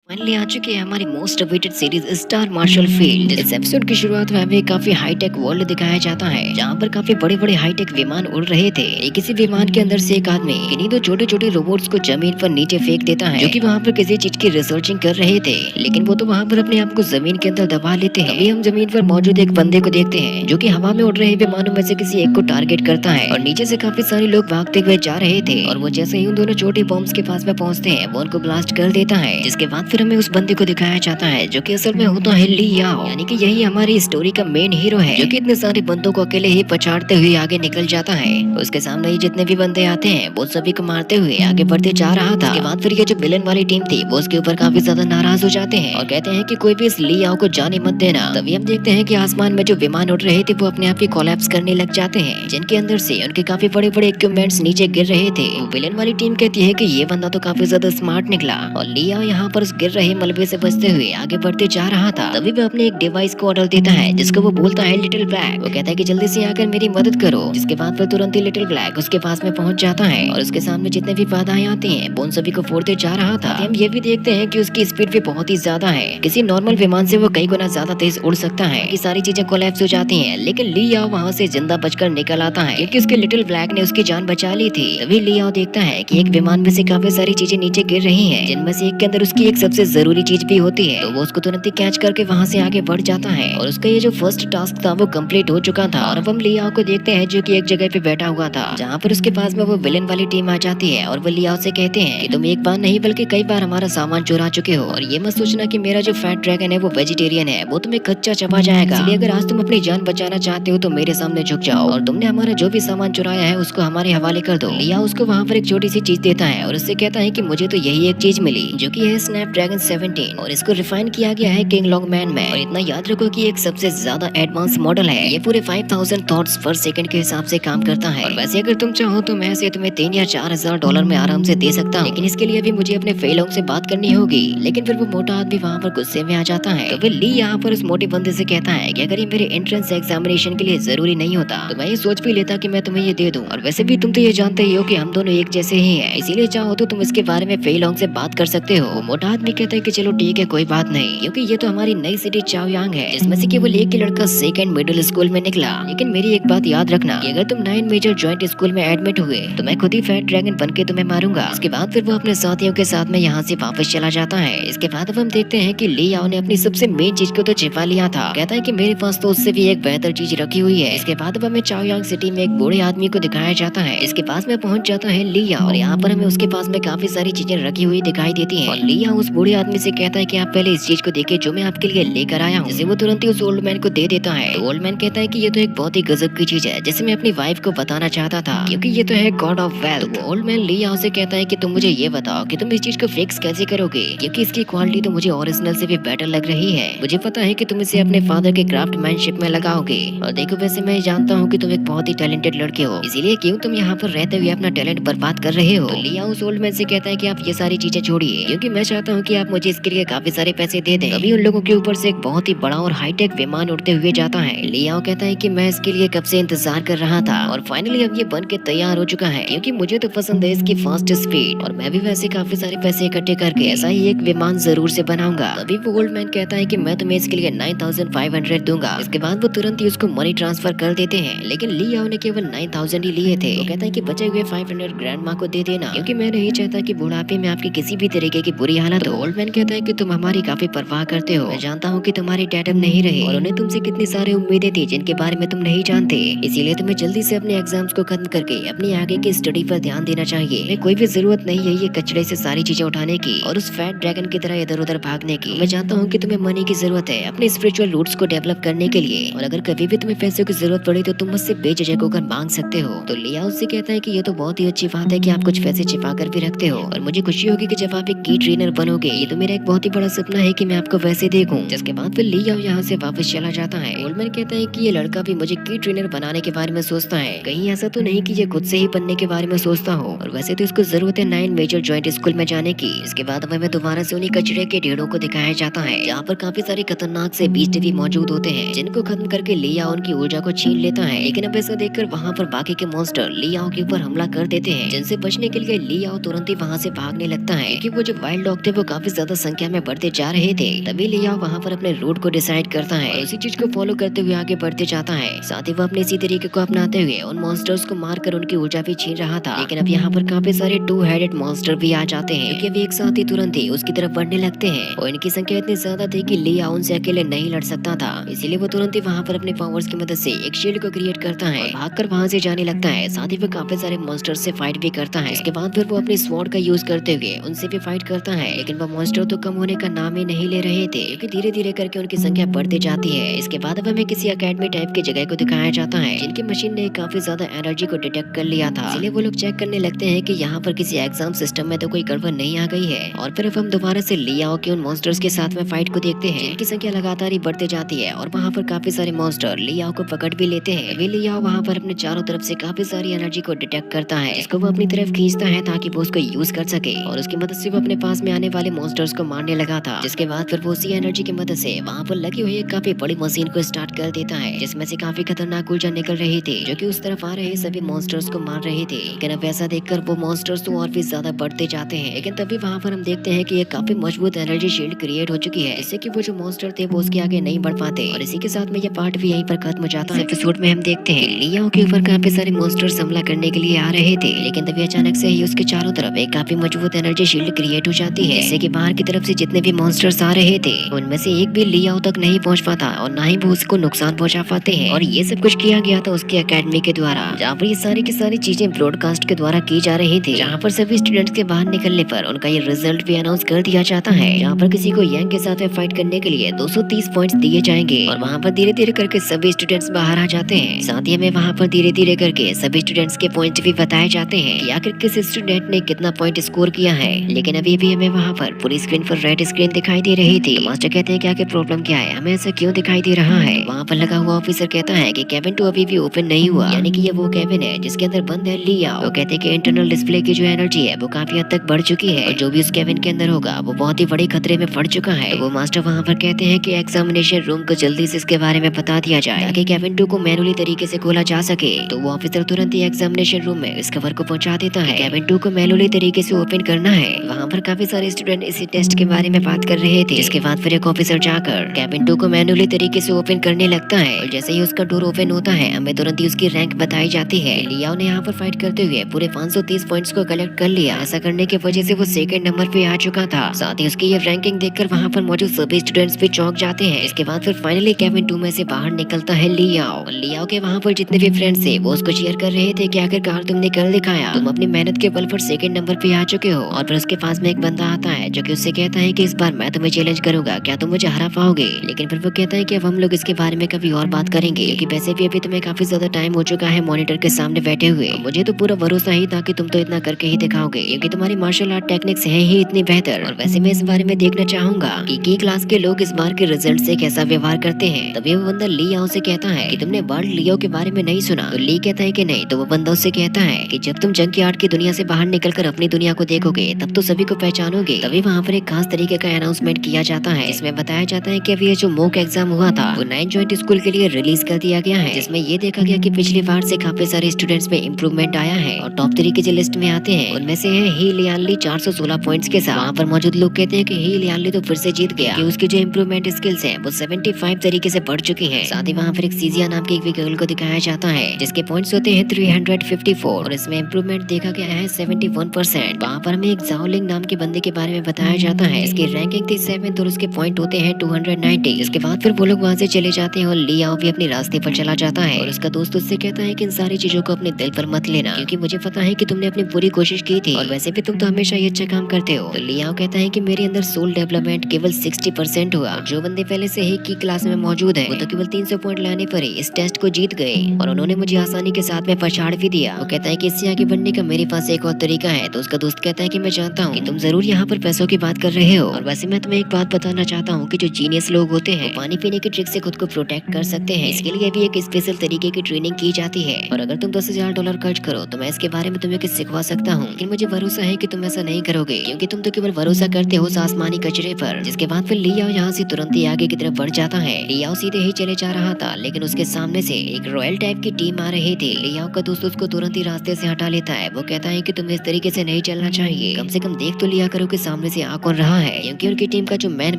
Finally आ चुकी है हमारी most awaited series star marshal field. इस एपिसोड की शुरुआत में हमें काफी हाईटेक वर्ल्ड दिखाया जाता है, जहाँ पर काफी बड़े बड़े हाईटेक विमान उड़ रहे थे। एक किसी विमान के अंदर से एक आदमी किन्हीं दो छोटे छोटे रोबोट्स को जमीन पर नीचे फेंक देता है, जो कि वहाँ पर किसी चीज की रिसर्चिंग कर रहे थे। लेकिन वो तो वहाँ पर अपने आप को जमीन के अंदर दबा लेते हैं। अभी हम जमीन पर मौजूद एक बंदे को देखते हैं, जो की हवा में उड़ रहे विमानों में से किसी एक को टारगेट करता है और नीचे से काफी सारे लोग भागते हुए जा रहे थे। और वो जैसे ही उन दोनों छोटे बॉम्ब्स के पास में पहुँचते हैं, वो उनको ब्लास्ट कर देता है। जिसके बाद फिर हमें उस बंदे को दिखाया जाता है, जो कि असल में होता है ली याओ, यानी कि यही हमारी स्टोरी का मेन हीरो है, जो कि इतने सारे बंदों को अकेले ही पछाड़ते हुए आगे निकल जाता है। उसके सामने ही जितने भी बंदे आते हैं वो सभी को मारते हुए आगे बढ़ते जा रहा था। उसके बाद फिर ये जो विलन वाली टीम थी वो उसके ऊपर काफी ज्यादा नाराज हो जाते हैं और कहते हैं कि कोई भी इस ली याओ को जाने मत देना। तभी हम देखते हैं कि आसमान में जो विमान उड़ रहे थे वो अपने आप ही कोलैप्स करने लग जाते हैं, जिनके अंदर से उनके काफी बड़े बड़े इक्विपमेंट्स नीचे गिर रहे थे। विलन वाली टीम कहती है कि ये बंदा तो काफी ज्यादा स्मार्ट निकला और ली याओ यहाँ पर उस गिर रहे मलबे से बचते हुए आगे बढ़ते जा रहा था। तभी वो अपने एक डिवाइस को ऑर्डर देता है, जिसको वो बोलता है लिटिल ब्लैक। वो कहता है कि जल्दी से आकर मेरी मदद करो। जिसके बाद वो तुरंत ही लिटिल ब्लैक उसके पास में पहुंच जाता है और उसके सामने जितने भी बाधाएं आती हैं वो उन सभी को फोड़ते जा रहा था। हम ये भी देखते हैं कि उसकी स्पीड भी बहुत ही ज्यादा है, किसी नॉर्मल विमान से वो कई गुना ज्यादा तेज उड़ सकता है। कि सारी चीजें कोलैप्स हो जाती हैं, लेकिन ली याओ वहाँ से जिंदा बचकर निकल आता है, क्योंकि उसके लिटिल ब्लैक ने उसकी जान बचा ली थी। तभी ली याओ देखता है कि एक विमान में से काफी सारी चीजें नीचे गिर रही हैं, जिनमें से एक के अंदर उसकी एक सबसे जरूरी चीज भी होती है। तो वो उसको तुरंत ही कैच करके वहाँ से आगे बढ़ जाता है और उसका ये जो फर्स्ट टास्क था वो कंप्लीट हो चुका था। और अब हम लियाओ को देखते हैं, जो कि एक जगह पे बैठा हुआ था, जहाँ पर उसके पास में वो विलन वाली टीम आ जाती है और वो लियाओ से कहते हैं कि तुम एक बार नहीं बल्कि कई बार हमारा सामान चुरा चुके हो, और ये मत सोचना कि मेरा जो फैट ड्रैगन है वो वेजिटेरियन है, वो तुम्हें कच्चा चबा जाएगा। इसलिए अगर आज तुम अपनी जान बचाना चाहते हो तो मेरे सामने झुक जाओ और तुमने हमारा जो भी सामान चुराया है उसको हमारे हवाले कर दो। लियाओ उसको वहाँ पर एक छोटी सी चीज देता है और उससे कहता है कि मुझे तो यही एक चीज मिली, जो कि है स्नैपड्रैगन 17 और इसको रिफाइन किया गया है किंग लॉन्ग मैन में। और इतना याद रखो कि एक सबसे ज्यादा एडवांस मॉडल है, ये पूरे 5000 थॉट्स पर सेकंड के हिसाब से काम करता है। और वैसे अगर तुम चाहो तो मैं इसे तुम्हें 3 या 4 हजार डॉलर में आराम से दे सकता हूँ, लेकिन इसके लिए भी मुझे अपने फेलोंग से बात करनी होगी। लेकिन फिर वो मोटा आदमी वहाँ पर गुस्से में आ जाता है। तो फिर ली यहाँ पर उस मोटे बंदे से कहता है कि अगर ये मेरे एंट्रेंस एग्जामिनेशन के लिए जरूरी नहीं होता तो मैं ये सोच भी लेता कि मैं तुम्हें ये दे दूं। और वैसे भी तुम तो ये जानते ही हो कि हम दोनों एक जैसे ही हैं, इसीलिए चाहो तो तुम इसके बारे में फेलोंग से बात कर सकते हो। वो मोटा आदमी कहता है कि चलो ठीक है, कोई बात नहीं, क्योंकि ये तो हमारी नई सिटी चाओयांग है, जिसमें से केवल एक ही लड़का सेकंड मिडिल स्कूल में निकला। लेकिन मेरी एक बात याद रखना कि अगर तुम 9 मेजर जॉइंट स्कूल में एडमिट हुए तो मैं खुद ही फैट ड्रैगन बन के तुम्हें मारूंगा। इसके बाद फिर वो अपने साथियों के साथ में यहाँ से वापस चला जाता है। इसके बाद अब हम देखते हैं कि ली याओ ने अपनी सबसे मेन चीज को तो छिपा लिया था। कहता है कि मेरे पास तो उससे भी एक बेहतर चीज रखी हुई है। इसके बाद अब हमें चाओयांग सिटी में एक बूढ़े आदमी को दिखाया जाता है। इसके पास में पहुंच जाता है ली याओ और यहाँ पर हमें उसके पास में काफी सारी चीजें रखी हुई दिखाई देती हैं। और ली याओ उस बूढ़े आदमी से कहता है कि आप पहले इस चीज को देखिए जो मैं आपके लिए लेकर आया हूँ। जिसे वो तुरंत ही उस ओल्ड मैन को दे देता है। तो ओल्ड मैन कहता है कि ये तो एक बहुत ही गजब की चीज है, जिसे मैं अपनी वाइफ को बताना चाहता था, क्योंकि ये तो है गॉड ऑफ वेल्थ। तो ओल्ड मैन ली याओ से कहता है कि तुम मुझे ये बताओ कि तुम इस चीज को फिक्स कैसे करोगे, क्योंकि इसकी क्वालिटी तो मुझे ओरिजिनल से भी बेटर लग रही है। मुझे पता है कि तुम इसे अपने फादर के क्राफ्टमैनशिप में लगाओगे। और देखो वैसे मैं जानता हूँ कि तुम एक बहुत ही टैलेंटेड लड़के हो, इसीलिए क्यों तुम यहाँ पर रहते हुए अपना टैलेंट बर्बाद कर रहे हो। तो ली याओ उस ओल्ड मैन से कहता है कि आप ये सारी चीजें छोड़िए, क्योंकि मैं चाहता हूँ कि आप मुझे इसके लिए काफी सारे पैसे दे दें। अभी उन लोगों के ऊपर से एक बहुत ही बड़ा और हाईटेक विमान उड़ते हुए जाता है। ली याओ कहता है कि मैं इसके लिए कब से इंतजार कर रहा था और फाइनली अब ये बन के तैयार हो चुका है, क्योंकि मुझे तो पसंद है इसकी फास्ट स्पीड और मैं भी वैसे काफी सारे पैसे इकट्ठे करके ऐसा ही एक विमान जरूर से बनाऊंगा। अभी वो ओल्ड मैन कहता है कि मैं तुम्हें इसके लिए 9500 दूंगा। इसके बाद वो तुरंत ही उसको मनी ट्रांसफर कर देते हैं, लेकिन ली याओ ने केवल 9000 ही लिए थे। वो कहता है कि बचे हुए 500 ग्रैंड माँ को दे देना, क्योंकि मैं नहीं चाहता कि बुढ़ापे में आपकी किसी भी तरीके की बुरी हालत हो। ओल्ड मैन कहता है कि तुम हमारी काफी परवाह करते हो, मैं जानता हूँ कि तुम्हारे डैड अब नहीं रहे और उन्हें तुमसे कितनी सारी उम्मीदें थी जिनके बारे में तुम नहीं जानते, इसीलिए तुम्हें जल्दी से अपने एग्जाम्स को खत्म करके अपनी आगे की स्टडी पर ध्यान देना चाहिए। कोई भी जरूरत नहीं है ये कचड़े से सारी चीजें उठाने की और उस फैट ड्रैगन की तरह इधर उधर भागने की। मैं जानता हूँ कि तुम्हें मनी की जरूरत है अपने स्पिरिचुअल रूट्स को डेवलप करने के लिए, और अगर कभी भी तुम्हें पैसों की जरूरत पड़े तो तुम मुझसे बेझिझक होकर मांग सकते हो। तो लिया उससे कहता है कि ये तो बहुत ही अच्छी बात है कि आप कुछ पैसे छिपा कर भी रखते हो, और मुझे खुशी होगी कि जब आप एक की ट्रेनर बनोगे। ये तो मेरा एक बहुत ही बड़ा सपना है कि मैं आपको वैसे देखूं। जिसके बाद फिर लिया यहाँ से वापस चला जाता है। ओल्डमैन कहता है कि ये लड़का भी मुझे की ट्रेनर बनाने के बारे में सोचता है, कहीं ऐसा तो नहीं कि ये खुद से ही बनने के बारे में सोचता हो। और वैसे तो इसको जरूरत है 9 मेजर जॉइंट स्कूल में जाने की। इसके बाद हमें दोबारा से उन्हीं कचरे के ढेरों को दिखाया जाता है, जहाँ पर काफी सारे खतरनाक से बीस्ट भी मौजूद होते हैं, जिनको खत्म करके लिया उनकी ऊर्जा को छीन लेता है। लेकिन अब ऐसा देखकर वहाँ पर बाकी के मॉन्स्टर लियाओ के ऊपर हमला कर देते हैं, जिनसे बचने के लिए लियाओ तुरंत ही वहाँ से भागने लगता है, क्योंकि वो जो वाइल्ड डॉग थे वो काफी ज्यादा संख्या में बढ़ते जा रहे थे, तभी लियाओ वहाँ पर अपने रूट को डिसाइड करता है और उसी चीज को फॉलो करते हुए आगे बढ़ते जाता है। साथ ही वो अपने इसी तरीके को अपनाते हुए उन मॉन्स्टर्स को मारकर उनकी ऊर्जा भी छीन रहा था। लेकिन अब यहाँ पर काफी सारे टू हेडेड मॉन्स्टर भी आ जाते हैं, क्योंकि वे एक साथ ही तुरंत ही उसकी तरफ बढ़ने लगते हैं और इनकी संख्या इतनी ज्यादा थी कि लियाओ उनसे अकेले नहीं लड़ सकता था। इसीलिए वो तुरंत ही वहाँ पर अपने पावर्स की मदद से एक शील्ड को क्रिएट करता है और भागकर वहाँ से जाने लगता है। साथ ही वो काफी सारे मॉन्स्टर से फाइट भी करता है। इसके बाद फिर वो अपने स्वॉर्ड का यूज करते हुए उनसे भी फाइट करता है, लेकिन वो मॉन्स्टर तो कम होने का नाम ही नहीं ले रहे थे, क्योंकि धीरे धीरे करके उनकी संख्या बढ़ती जाती है। इसके बाद अब हमें किसी अकेडमी टाइप की जगह को दिखाया जाता है, जिनकी मशीन ने काफी ज्यादा एनर्जी को डिटेक्ट कर लिया था। इसलिए वो लोग चेक करने लगते हैं कि यहाँ पर किसी एग्जाम सिस्टम में तो कोई गड़बड़ नहीं आ गई है। और फिर अब हम दोबारा से लियाओ के उन मॉन्स्टर्स के साथ में फाइट को देखते हैं, जिनकी संख्या लगातार ही बढ़ती जाती है और वहाँ पर काफी सारे मॉन्स्टर लियाओ को पकड़ भी लेते हैं। वे लियाओ वहाँ पर अपने चारों तरफ से काफी सारी एनर्जी को डिटेक्ट करता है, जिसको वो अपनी तरफ खींचता है ताकि वो उसको यूज कर सके और उसकी मदद से वो अपने पास में आने वाले मॉन्स्टर्स को मारने लगा था। जिसके बाद फिर वो उसी एनर्जी की मदद से वहाँ पर लगी हुई एक काफी बड़ी मशीन को स्टार्ट कर देता है, जिसमें से काफी खतरनाक ऊर्जा निकल रही थी, जो कि उस तरफ आ रहे सभी मॉन्स्टर्स को मार रहे थे। लेकिन अब ऐसा देखकर वो मॉन्स्टर्स तो और भी ज्यादा बढ़ते जाते हैं। लेकिन तभी वहाँ पर हम देखते हैं कि ये काफी मजबूत एनर्जी शील्ड क्रिएट हो चुकी है, जिससे कि वो जो मॉन्स्टर थे वो उसके आगे नहीं बढ़ पाते। और इसी के साथ में ये पार्ट भी यहीं पर खत्म हो जाता है। एपिसोड में हम देखते हैं लियाओ के ऊपर काफी सारे मॉन्स्टर्स हमला करने के लिए आ रहे थे, लेकिन तभी अचानक से ही उसके चारों तरफ एक काफी मजबूत एनर्जी शील्ड क्रिएट हो जाती है, जिससे कि बाहर की तरफ से जितने भी मॉन्स्टर्स आ रहे थे उनमें से एक भी लियाओ तक नहीं पहुंच पाता और ना ही वो उसको नुकसान पहुंचा पाते हैं। और ये सब कुछ किया गया था उसके अकेडमी के द्वारा, जहाँ पर ये सारी की सारी चीजें ब्रॉडकास्ट के द्वारा की जा रही थी, जहाँ पर सभी स्टूडेंट्स के बाहर निकलने पर उनका ये रिजल्ट भी अनाउंस कर दिया जाता है। जहाँ पर किसी को यंग के साथ फाइट करने के लिए 230 पॉइंट्स दिए जाएंगे और वहाँ पर धीरे धीरे करके सभी स्टूडेंट्स बाहर आ जाते हैं। साथ ही हमें वहाँ पर धीरे धीरे करके सभी स्टूडेंट्स के पॉइंट भी बताए जाते हैं कि आखिर किस स्टूडेंट ने कितना पॉइंट स्कोर किया है। लेकिन अभी भी हमें वहाँ पर पूरी स्क्रीन पर रेड स्क्रीन दिखाई दे रही थी। तो मास्टर कहते हैं क्या प्रॉब्लम क्या है, हमें ऐसा क्यों दिखाई दे रहा है। वहाँ पर लगा हुआ ऑफिसर कहता है कि केबिन 2 अभी भी ओपन नहीं हुआ, यानी कि ये वो केबिन है जिसके अंदर बंद है लियाओ। वो कहते हैं कि इंटरनल डिस्प्ले की जो एनर्जी है वो काफी हद तक बढ़ चुकी है और जो भी उस केबिन के अंदर होगा वो बहुत ही बड़े खतरे में पड़ चुका है। तो वो मास्टर वहाँ पर कहते हैं कि एग्जामिनेशन रूम को जल्दी से इसके बारे में बता दिया जाए ताकि केबिन 2 को मैनुअली तरीके से खोला जा सके। तो वो ऑफिसर तुरंत ही एग्जामिनेशन रूम में इस खबर को पहुंचा देता है केबिन 2 को मैनुअली तरीके से ओपन करना है। वहाँ पर काफी सारे स्टूडेंट इसी टेस्ट के बारे में बात कर रहे थे। इसके बाद फिर एक ऑफिसर जाकर केबिन 2 को मैनुअली तरीके से ओपन करने लगता है और जैसे ही उसका डोर ओपन होता है हमें तुरंत ही उसकी रैंक बताई जाती है। लियाओ ने यहाँ पर फाइट करते हुए पूरे 530 पॉइंट्स को कलेक्ट कर लिया। ऐसा करने की वजह से वो सेकंड नंबर पे आ चुका था। साथ ही उसकी ये रैंकिंग देखकर वहाँ पर मौजूद सभी स्टूडेंट्स भी चौंक जाते हैं। इसके बाद फिर फाइनली केबिन 2 में से बाहर निकलता है लियाओ। लियाओ के वहाँ पर जितने भी फ्रेंड्स थे वो उसको चीयर कर रहे थे कि आखिरकार तुमने कर दिखाया, तुम अपनी मेहनत के बल पर सेकंड नंबर पे आ चुके हो। और फिर उसके पास में एक बंदा आता है जो कि उससे कहता है कि इस बार मैं तुम्हें चैलेंज करूंगा, क्या तुम मुझे हरा पाओगे। लेकिन फिर वो कहता है कि अब हम लोग इसके बारे में कभी और बात करेंगे, क्योंकि वैसे भी अभी तुम्हें काफी ज्यादा टाइम हो चुका है मॉनिटर के सामने बैठे हुए। मुझे तो पूरा भरोसा ही था कि तुम तो इतना करके ही दिखाओगे, क्योंकि तुम्हारी मार्शल आर्ट टेक्निक्स है ही इतनी बेहतर। और वैसे मैं इस बारे में देखना चाहूंगा कि क्लास के लोग इस बार के रिजल्ट से कैसा व्यवहार करते हैं। तभी वो बंदा लियाओ से कहता है कि तुमने वर्ल्ड लियो के बारे में नहीं सुना। तो ली कहता है कि नहीं। तो वो बंदा उससे कहता है कि जब तुम जंग की आर्ट की दुनिया से बाहर निकलकर अपनी दुनिया को देखोगे तब तो सभी को पहचानोगे। तभी वहाँ पर एक खास तरीके का अनाउंसमेंट किया जाता है, जिसमें बताया जाता है कि अभी ये जो मॉक एग्जाम हुआ था वो 9 जॉइंट स्कूल के लिए रिलीज कर दिया गया है, जिसमें ये देखा गया कि पिछली बार से काफी सारे स्टूडेंट्स में इम्प्रूवमेंट आया है। और टॉप 3 की जो लिस्ट में आते हैं उनमें से है ही लियानली 416 पॉइंट्स के साथ। वहाँ पर मौजूद लोग कहते हैं कि ही लियानली तो फिर से जीत गया, कि उसकी जो इम्प्रूवमेंट स्किल्स हैं वो 75 तरीके से बढ़ चुकी हैं। साथ ही वहाँ पर एक सीजिया नाम की एक गर्ल को दिखाया जाता है जिसके पॉइंट्स होते हैं 354 और इसमें इम्प्रूवमेंट देखा गया है 71%। वहाँ पर हमें एक जाओलिंग नाम के बंदे के बारे में बताया जाता है। इसकी रैंकिंग थी 7 और उसके पॉइंट होते हैं 290। इसके बाद फिर वो लोग वहाँ से चले जाते हैं और लियाओ भी अपने रास्ते पर चला जाता है। और उसका दोस्त उससे कहता है कि इन सारी चीजों को अपने दिल पर मत लेना, क्योंकि मुझे पता है कि तुमने अपनी पूरी कोशिश की थी और वैसे भी तुम तो हमेशा ही अच्छा काम करते हो। तो लियाओ कहता है कि मेरे अंदर सोल डेवलपमेंट केवल 60% हुआ। जो बंदे पहले से ही की क्लास में मौजूद है वो तो केवल 300 पॉइंट लाने पर ही इस टेस्ट को जीत गए और उन्होंने मुझे आसानी के साथ में पछाड़ भी दिया। वो कहता है कि इससे आगे बढ़ने का मेरे पास एक और तरीका है। तो उसका दोस्त कहता है कि मैं जानता हूँ कि तुम जरूर यहाँ पर पैसों की बात कर रहे हो, और वैसे मैं तुम्हें एक बात बताना चाहता हूँ कि जो जीनियस लोग होते हैं वो पानी पीने की ट्रिक से खुद को प्रोटेक्ट कर सकते हैं। इसके लिए भी एक स्पेशल तरीके की ट्रेनिंग की जाती है, और अगर तुम $10,000 खर्च करो तो मैं इसके बारे में तुम्हें कुछ सिखवा सकता हूँ। लेकिन मुझे भरोसा है कि तुम ऐसा नहीं करोगे, क्योंकि तुम तो केवल भरोसा करते हो उस आसमानी कचरे पर। जिसके बाद फिर लियाओ यहाँ से तुरंत ही आगे की तरफ बढ़ जाता है। लियाओ सीधे ही चले जा रहा था, लेकिन उसके सामने से एक रॉयल टाइप की टीम आ रही थी। लियाओ का दोस्त उसको तुरंत ही रास्ते से हटा लेता है। वो कहता है कि तुम्हें इस तरीके से नहीं चलना चाहिए, कम से कम देख तो लिया करो कि सामने में से आ कौन रहा है, क्योंकि उनकी टीम का जो मेन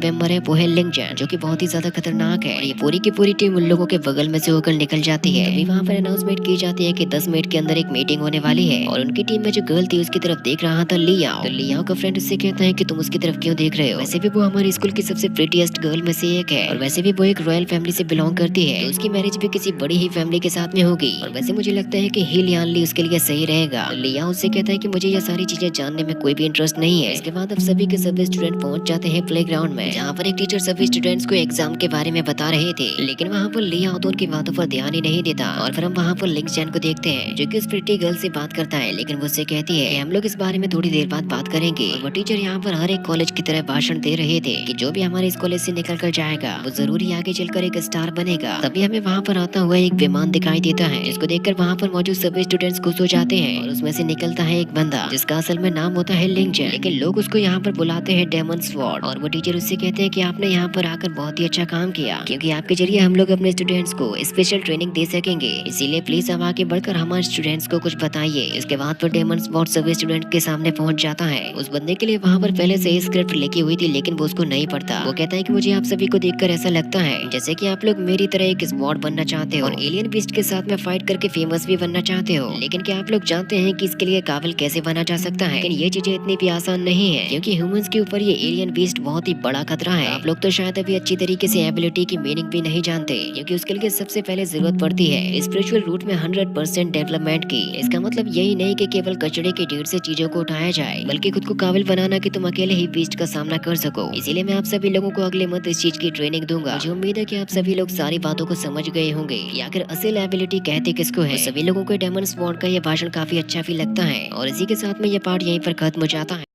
मेंबर है वो है लिंग जैन, जो कि बहुत ही ज्यादा खतरनाक है। ये पूरी की पूरी टीम उन लोगों के बगल में से होकर निकल जाती है। अभी वहाँ पर अनाउंसमेंट की जाती है कि 10 मिनट के अंदर एक मीटिंग होने वाली है और उनकी टीम में जो गर्ल थी उसकी तरफ देख रहा था लियाओ। तो लियाओ का फ्रेंड उससे कहता है कि तुम उसकी तरफ क्यों देख रहे हो, वैसे भी वो हमारे स्कूल की सबसे प्रीटीएस्ट गर्ल में से एक है और वैसे भी वो एक रॉयल फैमिली से बिलोंग करती है, तो उसकी मैरिज भी किसी बड़ी ही फैमिली के साथ में होगी और वैसे मुझे लगता है कि ही लियान ली उसके लिए सही रहेगा। तो लियाओ उससे कहता है कि मुझे ये सारी चीजें जानने में कोई भी इंटरेस्ट नहीं है। इसके बाद अब सभी के सभी स्टूडेंट पहुंच जाते हैं प्लेग्राउंड में, जहाँ पर एक टीचर सभी स्टूडेंट्स को एग्जाम के बारे में बता रहे थे, लेकिन वहाँ पर लियाओ तो उनकी बातों पर ध्यान ही नहीं देता। और फिर हम वहाँ पर लिंग जैन को देखते हैं जो कि उस प्रिटी गर्ल से बात करता है, लेकिन वो उससे कहती है कि हम लोग इस बारे में थोड़ी देर बाद बात करेंगे। और वो टीचर यहाँ पर हर एक कॉलेज की तरह भाषण दे रहे थे कि जो भी हमारे इस कॉलेज से निकल कर जाएगा वो जरूरी आगे चलकर एक स्टार बनेगा। तभी हमें वहाँ पर आता हुआ एक विमान दिखाई देता है, जिसको देखकर वहाँ पर मौजूद सभी स्टूडेंट्स खुश हो जाते हैं और उसमें से निकलता है एक बंदा जिसका असल में नाम होता है लिंग जैन, लेकिन लोग उसको यहाँ पर बुलाते हैं डेमन स्वॉर्ड। और वो टीचर उससे कहते हैं कि आपने यहाँ पर आकर बहुत ही अच्छा काम किया, क्योंकि आपके जरिए हम लोग अपने स्टूडेंट्स को स्पेशल ट्रेनिंग दे सकेंगे, इसीलिए प्लीज अब आगे बढ़कर हमारे स्टूडेंट्स को कुछ बताइए। इसके बाद तो डेमन स्वॉर्ड सभी स्टूडेंट के सामने पहुंच जाता है। उस बंदे के लिए वहाँ पर पहले से ही स्क्रिप्ट लिखी हुई थी, लेकिन वो उसको नहीं पढ़ता। वो कहता है कि मुझे आप सभी को देखकर ऐसा लगता है जैसे कि आप लोग मेरी तरह एक स्वॉर्ड बनना चाहते हो और एलियन बीस्ट के साथ में फाइट करके फेमस भी बनना चाहते हो, लेकिन क्या आप लोग जानते हैं कि इसके लिए काबिल कैसे बना जा सकता है? लेकिन ये चीजें इतनी भी आसान नहीं है, क्योंकि ह्यूमंस के ऊपर ये एलियन बीस्ट बहुत ही बड़ा खतरा है। आप लोग तो शायद अभी अच्छी तरीके से एबिलिटी की मीनिंग भी नहीं जानते, क्योंकि उसके लिए सबसे पहले जरूरत पड़ती है स्पिरिचुअल रूट में 100% डेवलपमेंट की। इसका मतलब यही नहीं कि केवल कचड़े की ढेर से चीजों को उठाया जाए, बल्कि खुद को काबिल बनाना कि तुम अकेले ही बीस्ट का सामना कर सको। इसीलिए मैं आप सभी लोगों को अगले मंथ इस चीज की ट्रेनिंग दूंगा। मुझे उम्मीद है कि आप सभी लोग सारी बातों को समझ गए होंगे कि आखिर असल एबिलिटी कहते किसको है। सभी लोगों को डेमन स्वॉर्ड का ये भाषण काफी अच्छा भी लगता है और इसी के साथ में ये पार्ट यहीं पर खत्म हो जाता है।